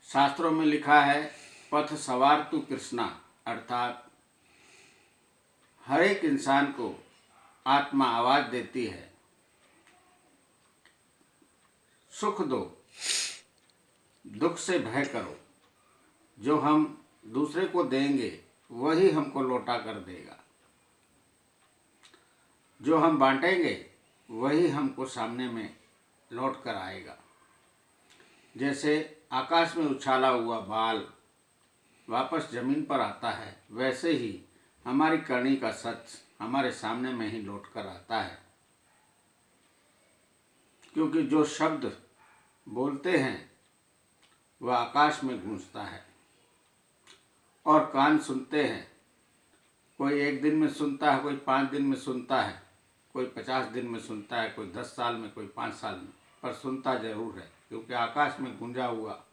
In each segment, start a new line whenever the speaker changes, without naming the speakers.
शास्त्रों में लिखा है पथ सवार तू कृष्णा, अर्थात हर एक इंसान को आत्मा आवाज देती है, सुख दो, दुख से भय करो। जो हम दूसरे को देंगे वही हमको लौटा कर देगा, जो हम बांटेंगे वही हमको सामने में लौट कर आएगा। जैसे आकाश में उछाला हुआ बाल वापस जमीन पर आता है, वैसे ही हमारी करनी का सच हमारे सामने में ही लौट कर आता है। क्योंकि जो शब्द बोलते हैं वह आकाश में गूंजता है और कान सुनते हैं। कोई 1 दिन में सुनता है, कोई 5 दिन में सुनता है, कोई 50 दिन में सुनता है, कोई 10 साल में, कोई 5 साल में, पर सुनता जरूर है। क्योंकि आकाश में गूंजा हुआ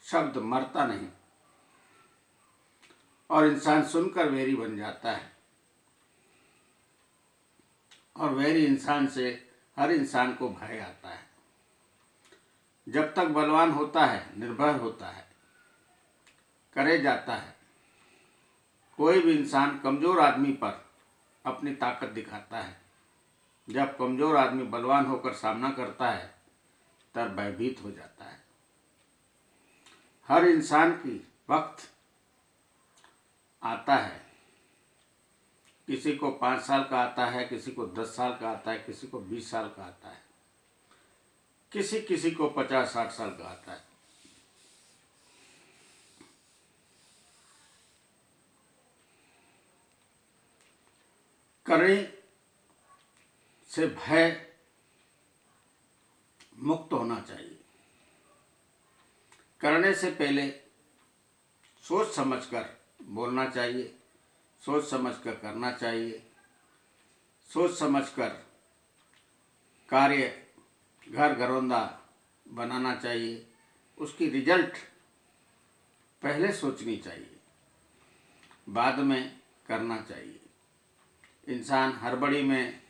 शब्द मरता नहीं और इंसान सुनकर वैरी बन जाता है। और वैरी इंसान से हर इंसान को भय आता है। जब तक बलवान होता है, निर्भय होता है, करे जाता है, कोई भी इंसान कमजोर आदमी पर अपनी ताकत दिखाता है। जब कमजोर आदमी बलवान होकर सामना करता है तब भयभीत हो जाता है। हर इंसान की वक्त आता है, किसी को 5 साल का आता है, किसी को 10 साल का आता है, किसी को 20 साल का आता है, किसी को 50-60 साल का आता है। करनी से भय मुक्त होना चाहिए। करने से पहले सोच समझकर बोलना चाहिए, सोच समझकर करना चाहिए, सोच समझकर कार्य घर घरौंदा बनाना चाहिए। उसकी रिजल्ट पहले सोचनी चाहिए, बाद में करना चाहिए। इंसान हड़बड़ी में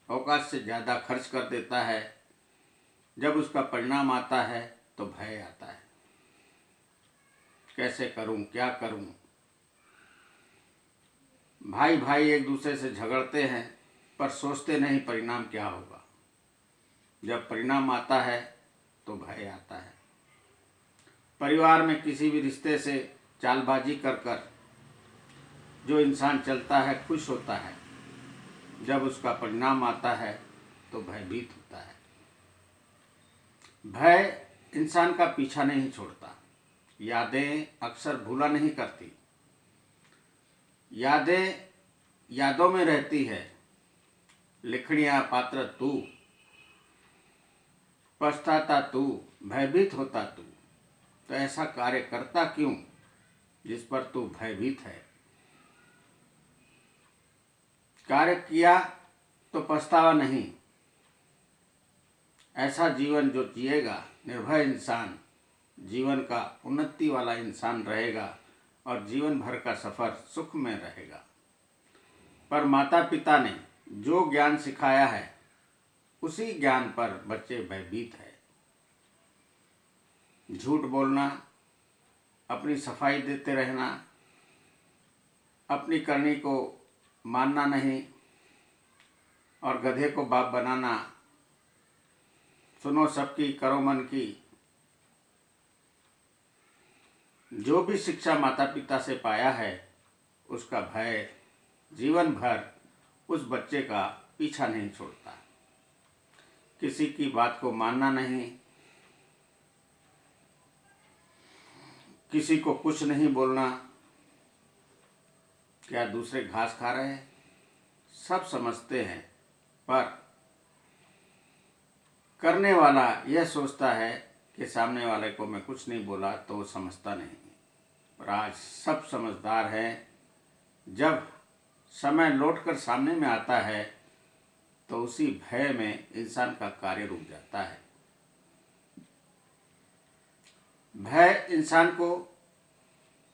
औकात से ज़्यादा खर्च कर देता है। जब उसका परिणाम आता है तो भय आता है, कैसे करूं, क्या करूं। भाई भाई एक दूसरे से झगड़ते हैं पर सोचते नहीं परिणाम क्या होगा। जब परिणाम आता है तो भय आता है। परिवार में किसी भी रिश्ते से चालबाजी कर कर जो इंसान चलता है खुश होता है, जब उसका परिणाम आता है तो भयभीत होता है। भय इंसान का पीछा नहीं छोड़ता। यादें अक्सर भूला नहीं करती, यादें यादों में रहती है। लिखनिया पात्र तू, पछताता तू, भयभीत होता तू। तो ऐसा कार्य करता क्यों जिस पर तू भयभीत है। कार्य किया तो पछतावा नहीं। ऐसा जीवन जो जिएगा, निर्भय इंसान जीवन का उन्नति वाला इंसान रहेगा और जीवन भर का सफ़र सुख में रहेगा। पर माता पिता ने जो ज्ञान सिखाया है उसी ज्ञान पर बच्चे भयभीत है। झूठ बोलना, अपनी सफाई देते रहना, अपनी करनी को मानना नहीं और गधे को बाप बनाना, सुनो सबकी करो मन की। जो भी शिक्षा माता पिता से पाया है उसका भय जीवन भर उस बच्चे का पीछा नहीं छोड़ता। किसी की बात को मानना नहीं, किसी को कुछ नहीं बोलना। क्या दूसरे घास खा रहे हैं? सब समझते हैं, पर करने वाला यह सोचता है कि सामने वाले को मैं कुछ नहीं बोला तो वो समझता नहीं। पर आज सब समझदार हैं। जब समय लौटकर सामने में आता है तो उसी भय में इंसान का कार्य रुक जाता है। भय इंसान को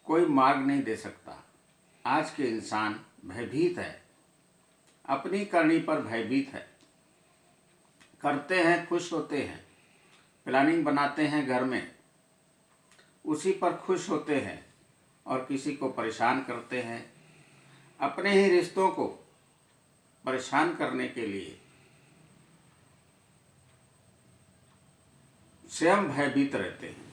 कोई मार्ग नहीं दे सकता। आज के इंसान भयभीत है, अपनी करनी पर भयभीत है। करते हैं, खुश होते हैं, प्लानिंग बनाते हैं घर में, उसी पर खुश होते हैं और किसी को परेशान करते हैं। अपने ही रिश्तों को परेशान करने के लिए स्वयं भयभीत रहते हैं।